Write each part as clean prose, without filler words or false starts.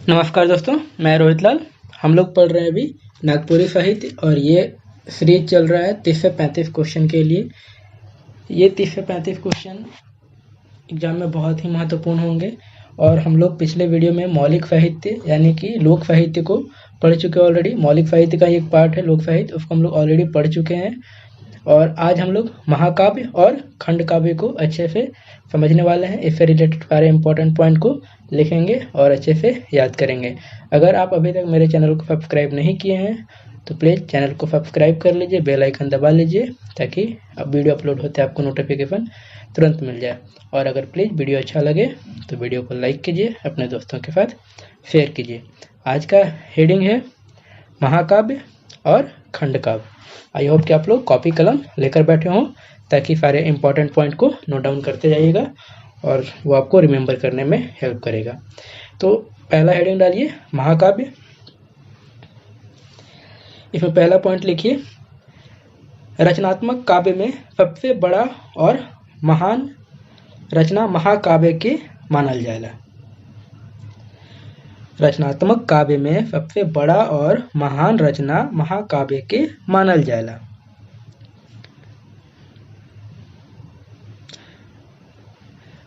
नमस्कार दोस्तों, मैं रोहित लाल। हम लोग पढ़ रहे हैं अभी नागपुरी साहित्य और ये सीरीज चल रहा है 30 से 35 क्वेश्चन के लिए। ये 30 से 35 क्वेश्चन एग्जाम में बहुत ही महत्वपूर्ण होंगे। और हम लोग पिछले वीडियो में मौलिक साहित्य यानी कि लोक साहित्य को पढ़ चुके हैं ऑलरेडी। मौलिक साहित्य का एक पार्ट है लोक साहित्य, उसको हम लोग ऑलरेडी पढ़ चुके हैं। और आज हम लोग महाकाव्य और खंड काव्य को अच्छे से समझने वाले हैं। इससे रिलेटेड सारे इंपॉर्टेंट पॉइंट को लिखेंगे और अच्छे से याद करेंगे। अगर आप अभी तक मेरे चैनल को सब्सक्राइब नहीं किए हैं तो प्लीज़ चैनल को सब्सक्राइब कर लीजिए, बेल आइकन दबा लीजिए ताकि अब वीडियो अपलोड होते आपको नोटिफिकेशन तुरंत मिल जाए। और अगर प्लीज़ वीडियो अच्छा लगे तो वीडियो को लाइक कीजिए, अपने दोस्तों के साथ शेयर कीजिए। आज का हेडिंग है महाकाव्य और खंड काव्य। आई होप कि आप लोग कॉपी कलम लेकर बैठे हों ताकि सारे इंपॉर्टेंट पॉइंट को नोट डाउन करते जाइएगा और वो आपको रिमेंबर करने में हेल्प करेगा। तो पहला हेडिंग डालिए महाकाव्य। इसमें पहला पॉइंट लिखिए, रचनात्मक काव्य में सबसे बड़ा और महान रचना महाकाव्य के मानल जाएगा। रचनात्मक काव्य में सबसे बड़ा और महान रचना महाकाव्य के मानल जाएगा।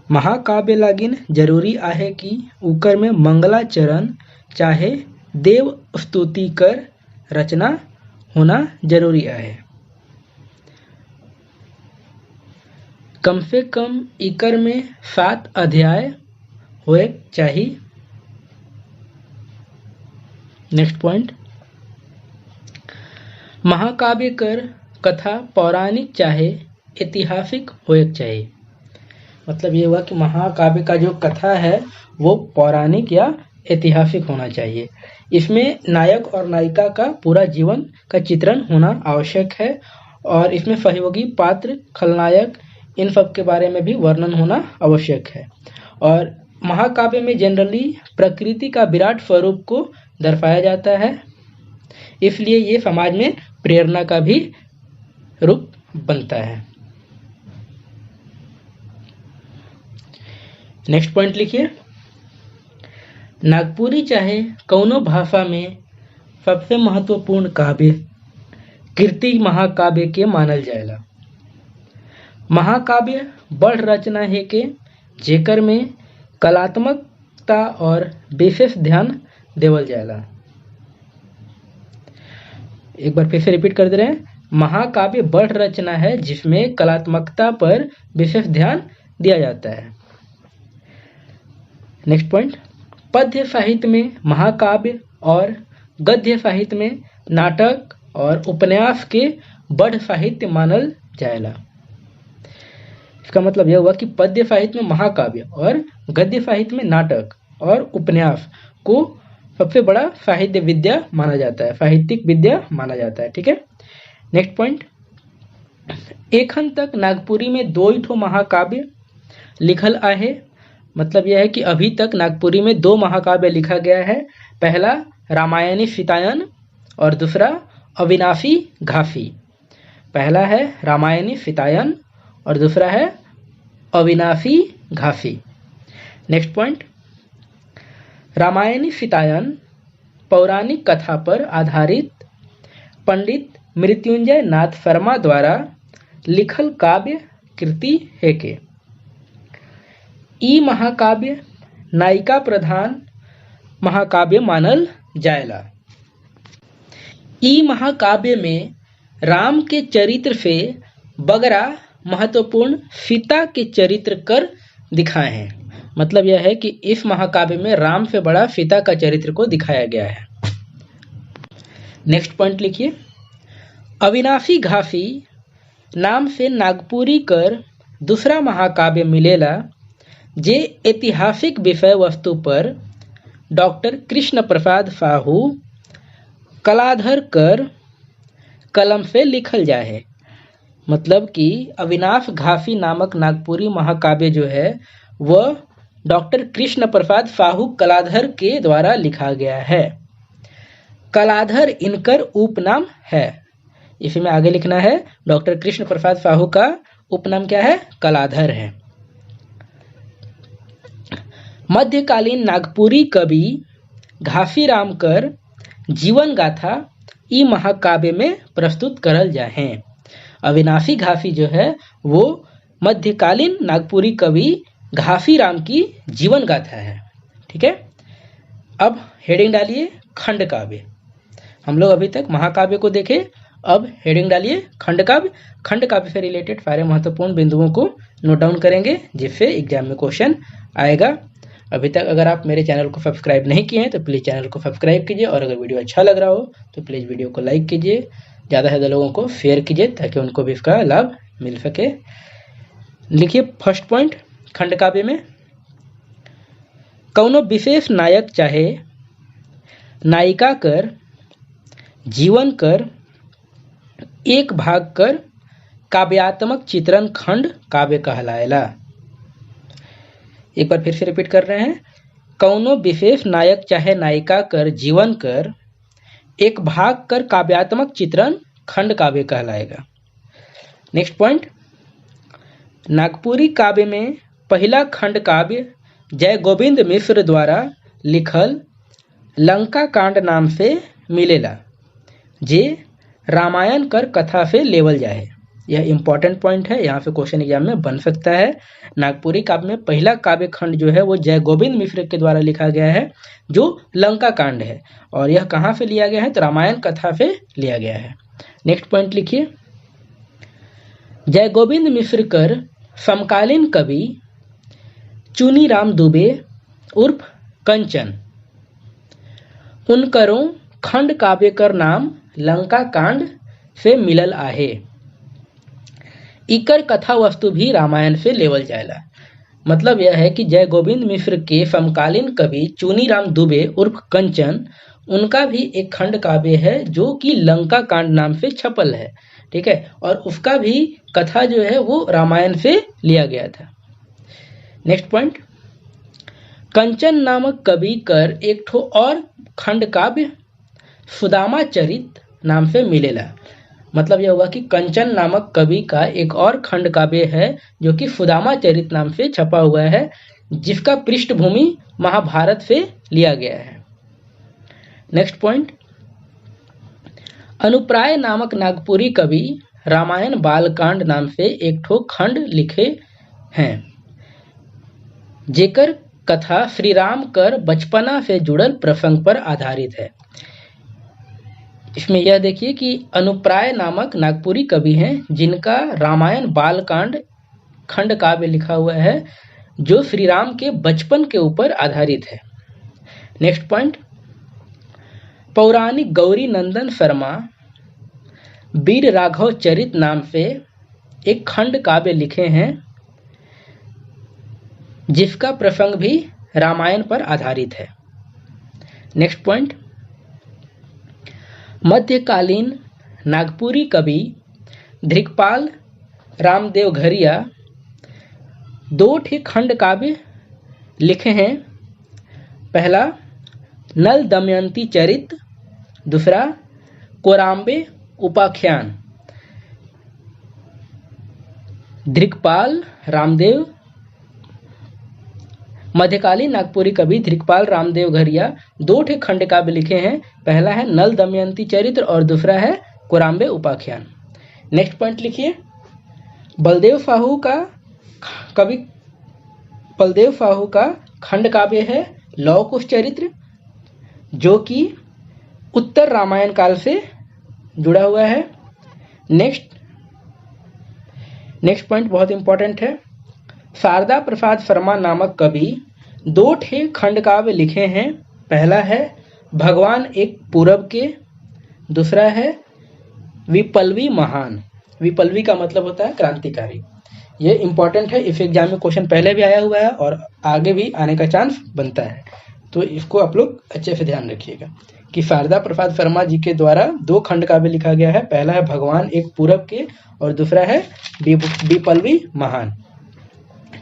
महाकाव्य लागिन जरूरी आहे कि उकर में मंगलाचरण चाहे देव स्तुति कर रचना होना जरूरी आहे। कम से कम इकर में 7 अध्याय होए चाहिए। नेक्स्ट पॉइंट, महाकाव्य कर कथा पौराणिक चाहे ऐतिहासिक होए चाहिए। मतलब ये हुआ कि महाकाव्य का जो कथा है वो पौराणिक या ऐतिहासिक होना चाहिए। इसमें नायक और नायिका का पूरा जीवन का चित्रण होना आवश्यक है और इसमें सहयोगी पात्र, खलनायक, इन सब के बारे में भी वर्णन होना आवश्यक है। और महाकाव्य में जनरली प्रकृति का विराट स्वरूप को दर्शाया जाता है, इसलिए ये समाज में प्रेरणा का भी रूप बनता है। नेक्स्ट पॉइंट लिखिए, नागपुरी चाहे कौनो भाषा में सबसे महत्वपूर्ण काव्य कीर्ति महाकाव्य के मानल जाएगा। महाकाव्य बड़ रचना है के जेकर में कलात्मकता और विशेष ध्यान देवल जाएगा। एक बार फिर से रिपीट कर दे रहे हैं, महाकाव्य बड़ रचना है जिसमें कलात्मकता पर विशेष ध्यान दिया जाता है। नेक्स्ट पॉइंट, पद्य साहित्य में महाकाव्य और गद्य साहित्य में नाटक और उपन्यास के बड़ साहित्य मानल जाएगा। इसका मतलब यह हुआ कि पद्य साहित्य में महाकाव्य और गद्य साहित्य में नाटक और उपन्यास को सबसे बड़ा साहित्य विद्या माना जाता है, साहित्यिक विद्या माना जाता है। ठीक है। नेक्स्ट पॉइंट, एखन तक नागपुरी में 2 महाकाव्य लिखल आहे। मतलब यह है कि अभी तक नागपुरी में 2 महाकाव्य लिखा गया है। पहला रामायणी सीतायन और दूसरा अविनाशी घासी। पहला है रामायणी सीतायन और दूसरा है अविनाशी घासी। नेक्स्ट पॉइंट, रामायणी सीतायन पौराणिक कथा पर आधारित पंडित मृत्युंजय नाथ शर्मा द्वारा लिखल काव्य कृति है के। ई महाकाव्य नायिका प्रधान महाकाव्य मानल जाएगा। ई महाकाव्य में राम के चरित्र से बगरा महत्वपूर्ण सीता के चरित्र कर दिखाए हैं। मतलब यह है कि इस महाकाव्य में राम से बड़ा सीता का चरित्र को दिखाया गया है। नेक्स्ट पॉइंट लिखिए, अविनाशी घासी नाम से नागपुरी कर दूसरा महाकाव्य मिलेला जे ऐतिहासिक विषय वस्तु पर डॉक्टर कृष्ण प्रसाद साहू कलाधर कर कलम से लिखल जाए। मतलब कि अविनाश घासी नामक नागपुरी महाकाव्य जो है वह डॉक्टर कृष्ण प्रसाद साहू कलाधर के द्वारा लिखा गया है। कलाधर इनकर उपनाम है। इसमें आगे लिखना है डॉक्टर कृष्ण प्रसाद साहू का उपनाम क्या है? कलाधर है। मध्यकालीन नागपुरी कवि घासी राम कर जीवन गाथा ई महाकाव्य में प्रस्तुत करल जाए हैं। अविनाशी घासी जो है वो मध्यकालीन नागपुरी कवि घासी राम की जीवन गाथा है। ठीक है, अब हेडिंग डालिए खंड काव्य। हम लोग अभी तक महाकाव्य को देखे, अब हेडिंग डालिए खंड काव्य। खंड काव्य से रिलेटेड सारे महत्वपूर्ण बिंदुओं को नोट डाउन करेंगे जिससे एग्जाम में क्वेश्चन आएगा। अभी तक अगर आप मेरे चैनल को सब्सक्राइब नहीं किए हैं तो प्लीज़ चैनल को सब्सक्राइब कीजिए, और अगर वीडियो अच्छा लग रहा हो तो प्लीज़ वीडियो को लाइक कीजिए, ज़्यादा से ज़्यादा लोगों को शेयर कीजिए ताकि उनको भी इसका लाभ मिल सके। लिखिए फर्स्ट पॉइंट खंड काव्य में, कौनो विशेष नायक चाहे नायिका कर जीवन कर एक भाग कर काव्यात्मक चित्रण खंड काव्य कहलाएला। एक बार फिर से रिपीट कर रहे हैं, कौनो विशेष नायक चाहे नायिका कर जीवन कर एक भाग कर काव्यात्मक चित्रण खंड काव्य कहलाएगा। नेक्स्ट पॉइंट, नागपुरी काव्य में पहला खंड काव्य जय गोविंद मिश्र द्वारा लिखल लंका कांड नाम से मिलेला, जे रामायण कर कथा से लेवल जाए। यह इंपॉर्टेंट पॉइंट है, यहाँ से क्वेश्चन एग्जाम में बन सकता है। नागपुरी काव्य में पहला काव्य खंड जो है वो जय गोविंद मिश्र के द्वारा लिखा गया है जो लंका कांड है, और यह कहाँ से लिया गया है तो रामायण कथा से लिया गया है। नेक्स्ट पॉइंट लिखिए, जय गोविंद मिश्र कर समकालीन कवि चुनीराम दुबे उर्फ कंचन उनकरों खंड काव्य कर नाम लंका कांड से मिलल आहे। इकर कथा वस्तु भी रामायण से लेवल जाएला। मतलब यह है कि जय गोविंद मिश्र के समकालीन कवि चुनीराम दुबे उर्फ कंचन, उनका भी एक खंड काव्य है जो कि लंका कांड नाम से छपल है। ठीक है, और उसका भी कथा जो है वो रामायण से लिया गया था। नेक्स्ट पॉइंट, कंचन नामक कवि कर एक ठो और खंड काव्य सुदामा चरित नाम से मिलेला। मतलब यह हुआ कि कंचन नामक कवि का एक और खंड काव्य है जो कि सुदामा चरित नाम से छपा हुआ है, जिसका पृष्ठभूमि महाभारत से लिया गया है। नेक्स्ट पॉइंट, अनुप्राय नामक नागपुरी कवि रामायण बालकांड नाम से एक ठो खंड लिखे हैं, जेकर कथा श्री राम कर बचपना से जुड़ल प्रसंग पर आधारित है। इसमें यह देखिए कि अनुप्राय नामक नागपुरी कवि हैं जिनका रामायण बालकांड खंड काव्य लिखा हुआ है जो श्री राम के बचपन के ऊपर आधारित है। नेक्स्ट पॉइंट, पौराणिक गौरी नंदन शर्मा वीर राघव चरित नाम से एक खंड काव्य लिखे हैं जिसका प्रसंग भी रामायण पर आधारित है। नेक्स्ट पॉइंट, मध्यकालीन नागपुरी कवि धृकपाल रामदेव घरिया दो ठे खंड काव्य लिखे हैं। पहला नल दमयंती चरित, दूसरा कोराम्बे उपाख्यान। धृकपाल रामदेव, मध्यकालीन नागपुरी कवि धृकपाल रामदेव घरिया दो ठे खंड काव्य लिखे हैं। पहला है नल दमयंती चरित्र और दूसरा है कोराम्बे उपाख्यान। नेक्स्ट पॉइंट लिखिए, बलदेव साहू का खंड काव्य है लव कुश चरित्र, जो कि उत्तर रामायण काल से जुड़ा हुआ है। नेक्स्ट पॉइंट बहुत इंपॉर्टेंट है, शारदा प्रसाद शर्मा नामक कवि दो ठे खंड काव्य लिखे हैं। पहला है भगवान एक पूरब के, दूसरा है विप्लवी महान। विप्लवी का मतलब होता है क्रांतिकारी। ये इंपॉर्टेंट है, इस एग्जाम में क्वेश्चन पहले भी आया हुआ है और आगे भी आने का चांस बनता है, तो इसको आप लोग अच्छे से ध्यान रखिएगा कि शारदा प्रसाद शर्मा जी के द्वारा दो खंड काव्य लिखा गया है। पहला है भगवान एक पूरब के और दूसरा है विप्लवी महान।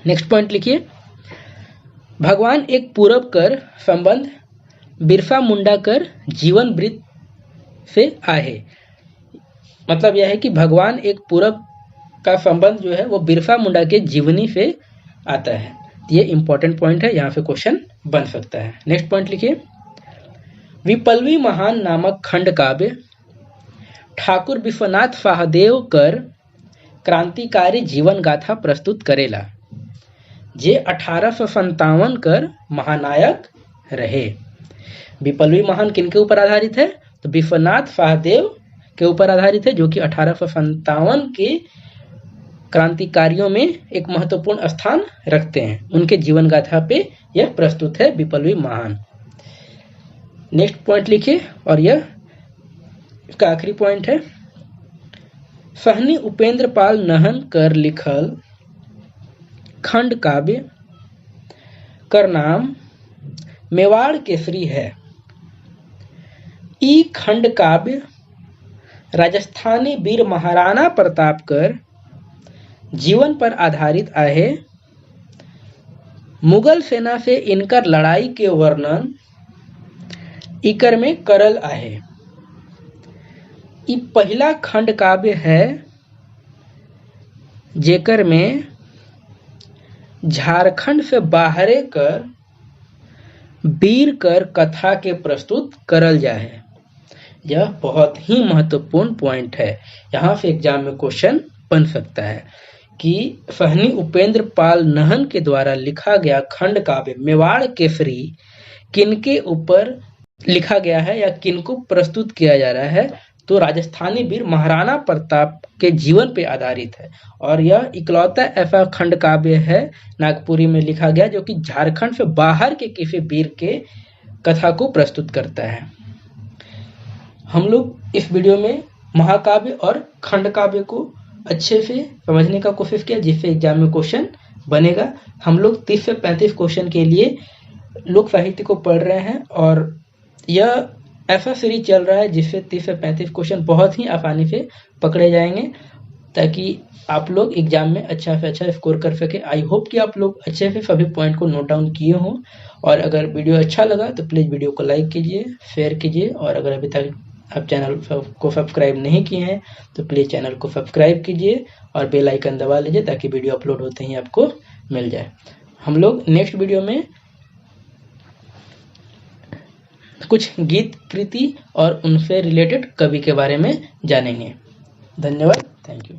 नेक्स्ट पॉइंट लिखिए, भगवान एक पूरब कर संबंध बिरसा मुंडा कर जीवन वृत्त से आहे। मतलब यह है कि भगवान एक पूरब का संबंध जो है वो बिरसा मुंडा के जीवनी से आता है। ये इंपॉर्टेंट पॉइंट है, यहाँ से क्वेश्चन बन सकता है। नेक्स्ट पॉइंट लिखिए, विप्लवी महान नामक खंड काव्य ठाकुर विश्वनाथ फाहदेव कर क्रांतिकारी जीवन गाथा प्रस्तुत करेला, जे 1857 कर महानायक रहे। विप्लवी महान किनके ऊपर आधारित है? तो विश्वनाथ फाहदेव के ऊपर आधारित है, जो कि 1857 के क्रांतिकारियों में एक महत्वपूर्ण स्थान रखते हैं। उनके जीवन गाथा पे यह प्रस्तुत है, विप्लवी महान। नेक्स्ट पॉइंट लिखिए, और यह इसका आखिरी पॉइंट है। सहनी उपेंद्र पाल नहन कर लिखल खंड काव्य कर नाम मेवाड़ केसरी है। ई खंड काव्य राजस्थानी वीर महाराणा प्रताप कर जीवन पर आधारित आहे। मुगल सेना से इनकर लड़ाई के वर्णन इकर में करल आहे। ई पहला खंड काव्य है जेकर में झारखंड से बाहरे कर वीर कर कथा के प्रस्तुत करल जाए। यह बहुत ही महत्वपूर्ण पॉइंट है, यहाँ से एग्जाम में क्वेश्चन बन सकता है कि सहनी उपेंद्र पाल नहन के द्वारा लिखा गया खंड काव्य मेवाड़ केसरी किनके ऊपर लिखा गया है या किनको प्रस्तुत किया जा रहा है? तो राजस्थानी वीर महाराणा प्रताप के जीवन पे आधारित है, और यह इकलौता ऐसा खंड काव्य है नागपुरी में लिखा गया जो कि झारखंड से बाहर के किसी वीर के कथा को प्रस्तुत करता है। हम लोग इस वीडियो में महाकाव्य और खंड काव्य को अच्छे से समझने का कोशिश किया, जिससे एग्जाम में क्वेश्चन बनेगा। हम लोग 30 से 35 क्वेश्चन के लिए लोक साहित्य को पढ़ रहे हैं, और यह ऐसा सीरीज चल रहा है जिससे 30 से 35 क्वेश्चन बहुत ही आसानी से पकड़े जाएंगे, ताकि आप लोग एग्जाम में अच्छा से अच्छा स्कोर कर सके। आई होप कि आप लोग अच्छे से सभी पॉइंट को नोट डाउन किए हों, और अगर वीडियो अच्छा लगा तो प्लीज़ वीडियो को लाइक कीजिए, शेयर कीजिए, और अगर अभी तक आप चैनल को सब्सक्राइब नहीं किए हैं तो प्लीज़ चैनल को सब्सक्राइब कीजिए और बेल आइकन दबा लीजिए, ताकि वीडियो अपलोड होते ही आपको मिल जाए। हम लोग नेक्स्ट वीडियो में कुछ गीत कृति और उनसे रिलेटेड कवि के बारे में जानेंगे। धन्यवाद, थैंक यू।